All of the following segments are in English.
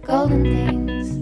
Golden things.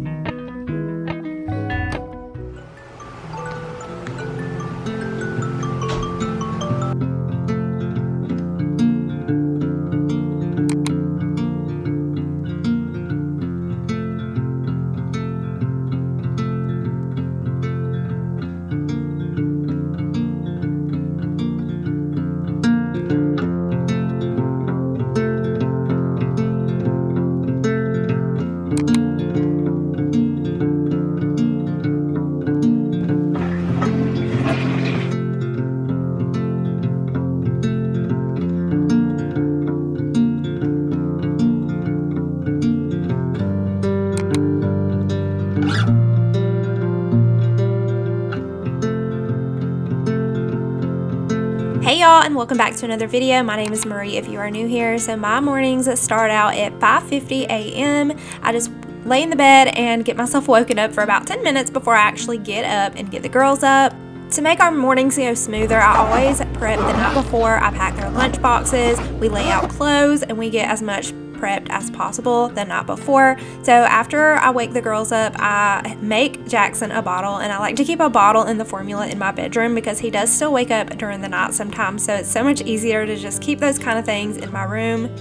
Hey y'all, and welcome back to another video. My name is Marie if you are new here. So my mornings start out at 5:50 a.m. I just lay in the bed and get myself woken up for about 10 minutes before I actually get up and get the girls up. To make our mornings go smoother, I always prep the night before. I pack their lunch boxes, we lay out clothes, and we get as much prepped as possible the night before. So after I wake the girls up, I make Jackson a bottle, and I like to keep a bottle and the formula in my bedroom because he does still wake up during the night sometimes, so it's so much easier to just keep those kind of things in my room.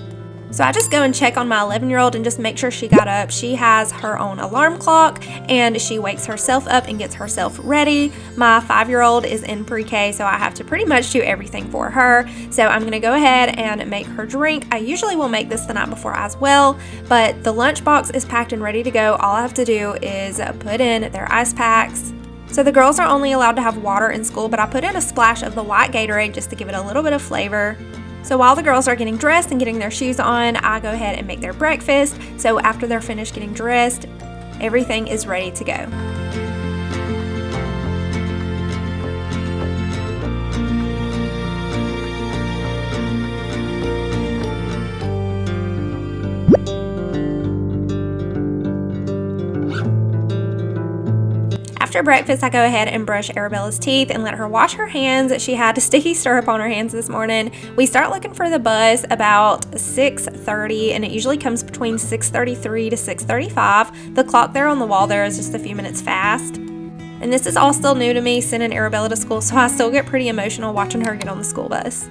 So I just go and check on my 11-year-old and just make sure she got up. She has her own alarm clock and she wakes herself up and gets herself ready. My 5-year-old is in pre-K, so I have to pretty much do everything for her. So I'm gonna go ahead and make her drink. I usually will make this the night before as well, but the lunchbox is packed and ready to go. All I have to do is put in their ice packs. So the girls are only allowed to have water in school, but I put in a splash of the white Gatorade just to give it a little bit of flavor. So while the girls are getting dressed and getting their shoes on, I go ahead and make their breakfast. So after they're finished getting dressed, everything is ready to go. After breakfast, I go ahead and brush Arabella's teeth and let her wash her hands. She had sticky syrup on her hands this morning. We start looking for the bus about 6:30, and it usually comes between 6:33 to 6:35. The clock there on the wall there is just a few minutes fast. And this is all still new to me, sending Arabella to school, so I still get pretty emotional watching her get on the school bus.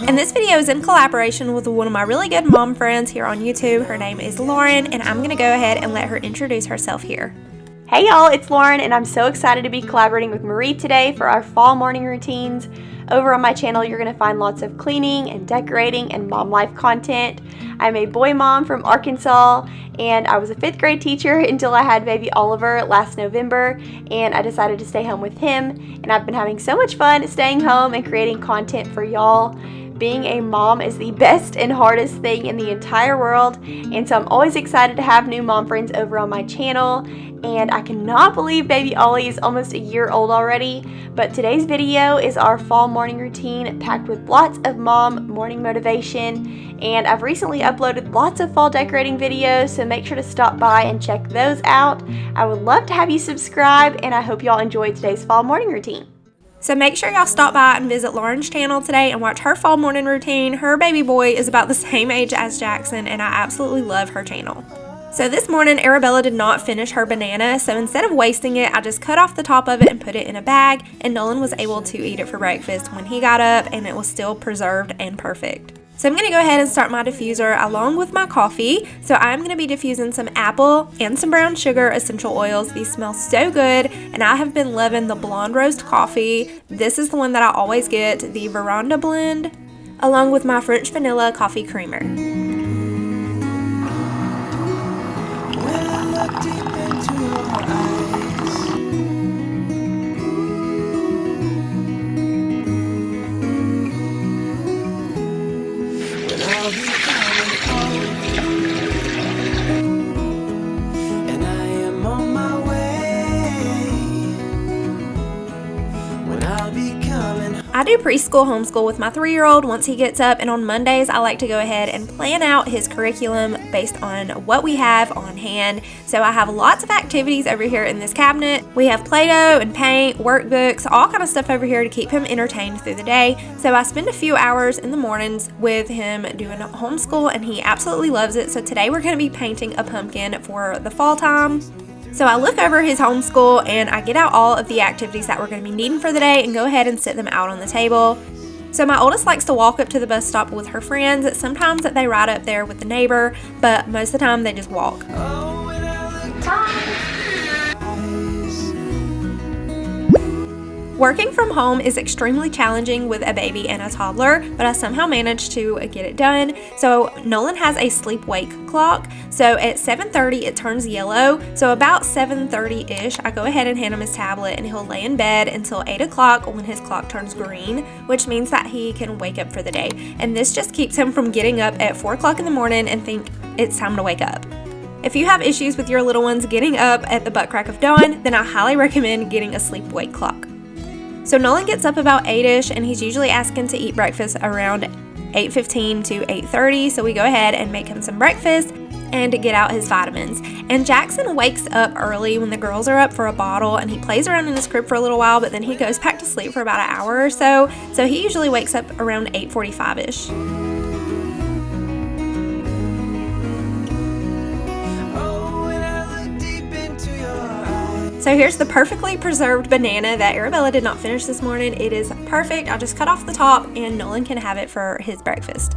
And this video is in collaboration with one of my really good mom friends here on YouTube. Her name is Lauren, and I'm going to go ahead and let her introduce herself here. Hey y'all, it's Lauren, and I'm so excited to be collaborating with Marie today for our fall morning routines. Over on my channel, you're going to find lots of cleaning and decorating and mom life content. I'm a boy mom from Arkansas, and I was a 5th grade teacher until I had baby Oliver last November, and I decided to stay home with him, and I've been having so much fun staying home and creating content for y'all. Being a mom is the best and hardest thing in the entire world, and so I'm always excited to have new mom friends over on my channel, and I cannot believe baby Ollie is almost a year old already. But today's video is our fall morning routine packed with lots of mom morning motivation, and I've recently uploaded lots of fall decorating videos, so make sure to stop by and check those out. I would love to have you subscribe, and I hope y'all enjoyed today's fall morning routine. So make sure y'all stop by and visit Lauren's channel today and watch her fall morning routine. Her baby boy is about the same age as Jackson, and I absolutely love her channel. So this morning, Arabella did not finish her banana, so instead of wasting it, I just cut off the top of it and put it in a bag, and Nolan was able to eat it for breakfast when he got up, and it was still preserved and perfect. So I'm going to go ahead and start my diffuser along with my coffee. So I'm going to be diffusing some apple and some brown sugar essential oils. These smell so good, and I have been loving the blonde roast coffee. This is the one that I always get, the Veranda blend, along with my French vanilla coffee creamer. look deep into your eyes, when I'll be coming home, and I am on my way, when I'll be coming home. I do preschool homeschool with my 3-year-old once he gets up, and on Mondays I like to go ahead and plan out his curriculum based on what we have on hand. So I have lots of activities over here in this cabinet. We have Play-Doh and paint, workbooks, all kind of stuff over here to keep him entertained through the day. So I spend a few hours in the mornings with him doing homeschool, and he absolutely loves it. So today we're going to be painting a pumpkin for the fall time. So I look over his homeschool and I get out all of the activities that we're going to be needing for the day and go ahead and sit them out on the table. So my oldest likes to walk up to the bus stop with her friends. Sometimes they ride up there with the neighbor, but most of the time they just walk. Oh, when I look Working from home is extremely challenging with a baby and a toddler, but I somehow managed to get it done. So Nolan has a sleep-wake clock. So at 7:30 it turns yellow. So about 7:30-ish, I go ahead and hand him his tablet and he'll lay in bed until 8 o'clock when his clock turns green, which means that he can wake up for the day. And this just keeps him from getting up at 4 o'clock in the morning and think it's time to wake up. If you have issues with your little ones getting up at the butt crack of dawn, then I highly recommend getting a sleep-wake clock. So Nolan gets up about 8-ish and he's usually asking to eat breakfast around 8:15 to 8:30. So we go ahead and make him some breakfast and get out his vitamins. And Jackson wakes up early when the girls are up for a bottle, and he plays around in his crib for a little while, but then he goes back to sleep for about an hour or so. So he usually wakes up around 8:45-ish. So here's the perfectly preserved banana that Arabella did not finish this morning. It is perfect. I just cut off the top and Nolan can have it for his breakfast.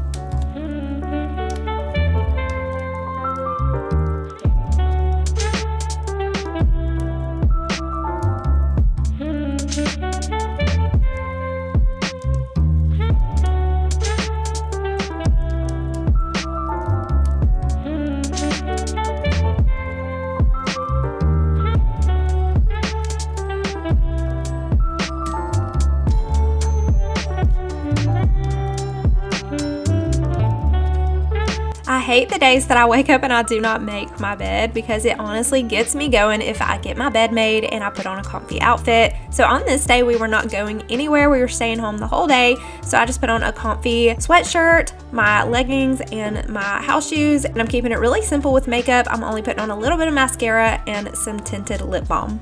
I hate the days that I wake up and I do not make my bed, because it honestly gets me going if I get my bed made and I put on a comfy outfit. So on this day we were not going anywhere, we were staying home the whole day, so I just put on a comfy sweatshirt, my leggings, and my house shoes, and I'm keeping it really simple with makeup. I'm only putting on a little bit of mascara and some tinted lip balm.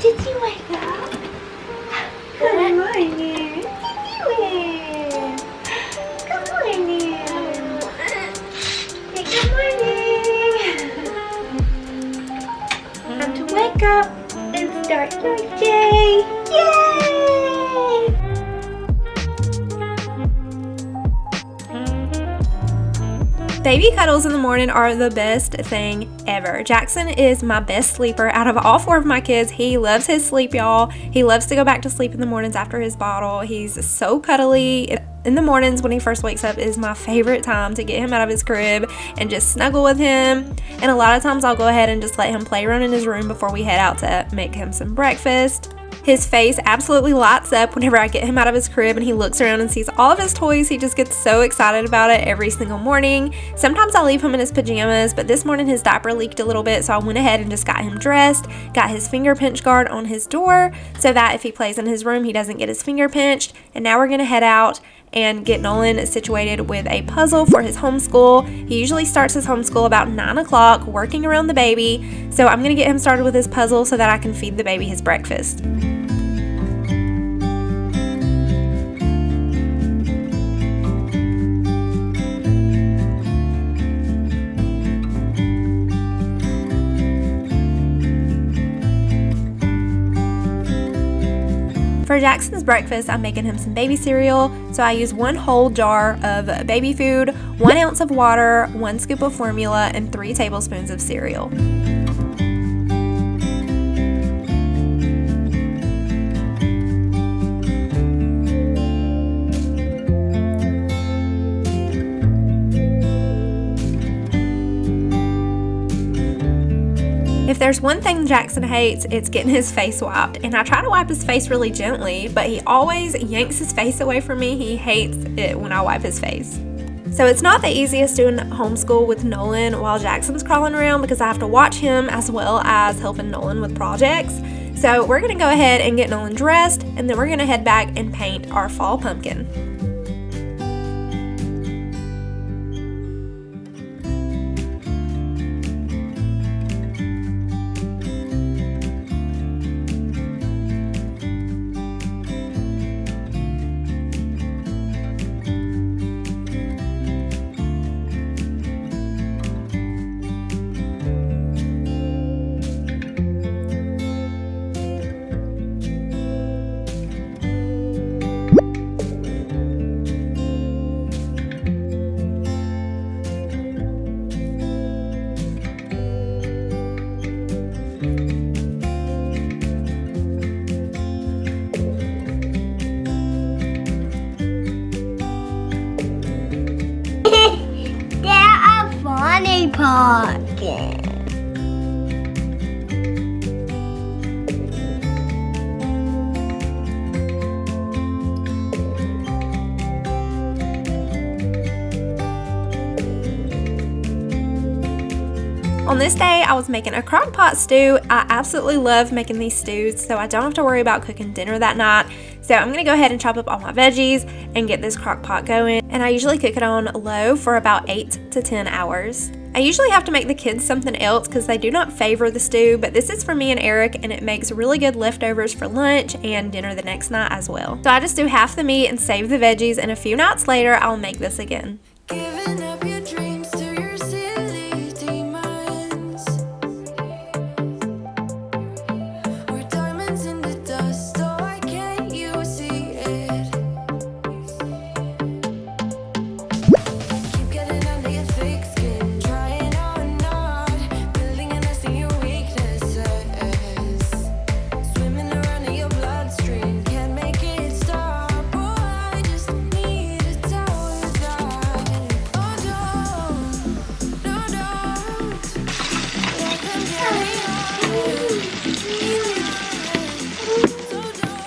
Did you wake up? Good morning. Time to wake up and start your day. Yay! Baby cuddles in the morning are the best thing ever. Jackson is my best sleeper out of all 4 of my kids. He loves his sleep, y'all. He loves to go back to sleep in the mornings after his bottle. He's so cuddly. In the mornings when he first wakes up is my favorite time to get him out of his crib and just snuggle with him. And a lot of times I'll go ahead and just let him play around in his room before we head out to make him some breakfast. His face absolutely lights up whenever I get him out of his crib and he looks around and sees all of his toys. He just gets so excited about it every single morning. Sometimes I'll leave him in his pajamas, but this morning his diaper leaked a little bit, so I went ahead and just got him dressed, got his finger pinch guard on his door so that if he plays in his room he doesn't get his finger pinched. And now we're going to head out and get Nolan situated with a puzzle for his homeschool. He usually starts his homeschool about 9 o'clock, working around the baby. So I'm going to get him started with his puzzle so that I can feed the baby his breakfast. For Jackson's breakfast, I'm making him some baby cereal. So I use 1 whole jar of baby food, 1 ounce of water, 1 scoop of formula, and 3 tablespoons of cereal. If there's one thing Jackson hates, it's getting his face wiped. And I try to wipe his face really gently, but he always yanks his face away from me. He hates it when I wipe his face. So it's not the easiest doing homeschool with Nolan while Jackson's crawling around because I have to watch him as well as helping Nolan with projects. So we're going to go ahead and get Nolan dressed, and then we're going to head back and paint our fall pumpkin. Pumpkin. On this day, I was making a crock pot stew. I absolutely love making these stews, so I don't have to worry about cooking dinner that night. So I'm gonna go ahead and chop up all my veggies and get this crock pot going. And I usually cook it on low for about 8 to 10 hours. I usually have to make the kids something else because they do not favor the stew, but this is for me and Eric, and it makes really good leftovers for lunch and dinner the next night as well. So I just do half the meat and save the veggies, and a few nights later, I'll make this again. Giving up your dreams to your silly demons. We're diamonds in the dust, oh, why can't you see it? Keep getting under your thick skin, trying out and not, building a nest in your weaknesses. Swimming around in your bloodstream, can't make it stop. Oh, I just need to tell you that. Oh, don't, no, don't let them get me on. So don't.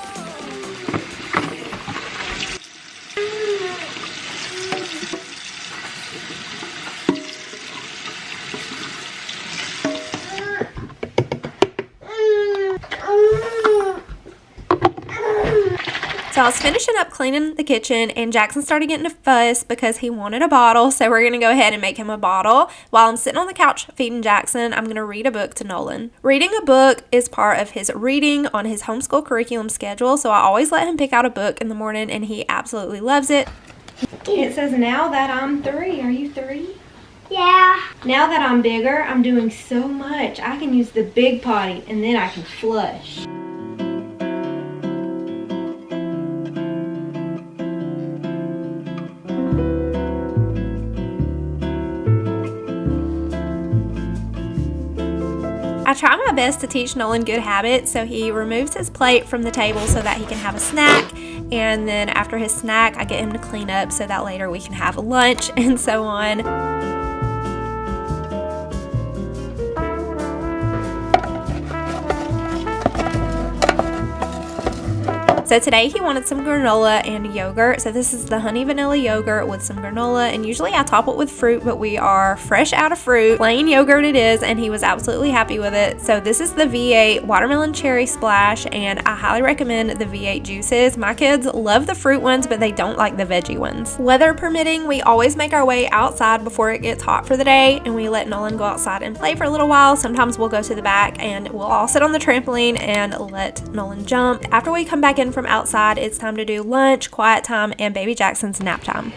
So I was finishing up cleaning the kitchen, and Jackson started getting a fuss because he wanted a bottle. So we're going to go ahead and make him a bottle. While I'm sitting on the couch feeding Jackson, I'm going to read a book to Nolan. Reading a book is part of his reading on his homeschool curriculum schedule. So I always let him pick out a book in the morning, and he absolutely loves it. It says, now that I'm 3. Are you 3? Yeah. Now that I'm bigger, I'm doing so much. I can use the big potty, and then I can flush. I try my best to teach Nolan good habits, so he removes his plate from the table so that he can have a snack, and then after his snack I get him to clean up so that later we can have lunch and so on. So today he wanted some granola and yogurt. So this is the honey vanilla yogurt with some granola, and usually I top it with fruit, but we are fresh out of fruit. Plain yogurt it is, and he was absolutely happy with it. So this is the V8 watermelon cherry splash, and I highly recommend the V8 juices. My kids love the fruit ones, but they don't like the veggie ones. Weather permitting, we always make our way outside before it gets hot for the day, and we let Nolan go outside and play for a little while. Sometimes we'll go to the back and we'll all sit on the trampoline and let Nolan jump. After we come back in from outside, it's time to do lunch, quiet time, and baby Jackson's nap time.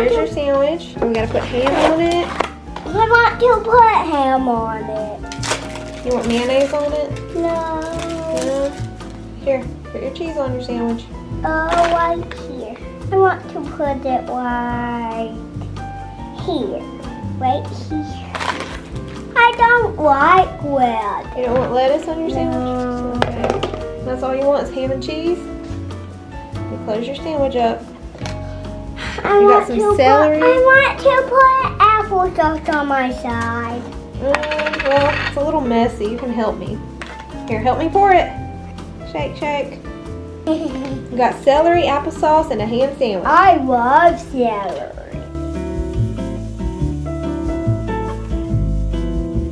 here's your sandwich. We gotta put ham on it. I want to put ham on it. You want mayonnaise on it? No. No. Here, put your cheese on your sandwich. Oh, right here. I want to put it right here. Right here. I don't like red. You don't want lettuce on your sandwich? No. Okay. That's all you want is ham and cheese? You close your sandwich up. You got some celery. I want to put applesauce on my side. Well, it's a little messy. You can help me. Here, help me pour it. Shake, shake. You got celery, applesauce, and a ham sandwich. I love celery.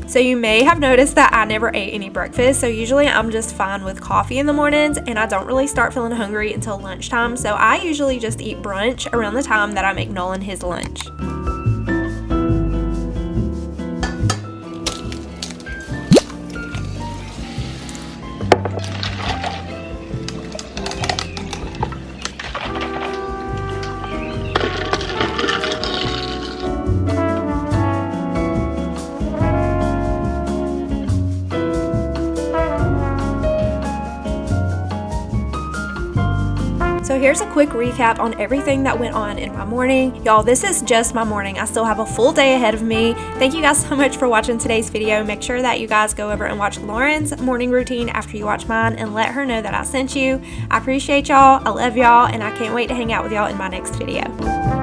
So you may have noticed that I never ate any breakfast. So usually I'm just fine with coffee in the mornings, and I don't really start feeling hungry until lunchtime. So I usually just eat brunch around the time that I make Nolan his lunch. So here's a quick recap on everything that went on in my morning. Y'all, this is just my morning. I still have a full day ahead of me. Thank you guys so much for watching today's video. Make sure that you guys go over and watch Lauren's morning routine after you watch mine and let her know that I sent you. I appreciate y'all. I love y'all, and I can't wait to hang out with y'all in my next video.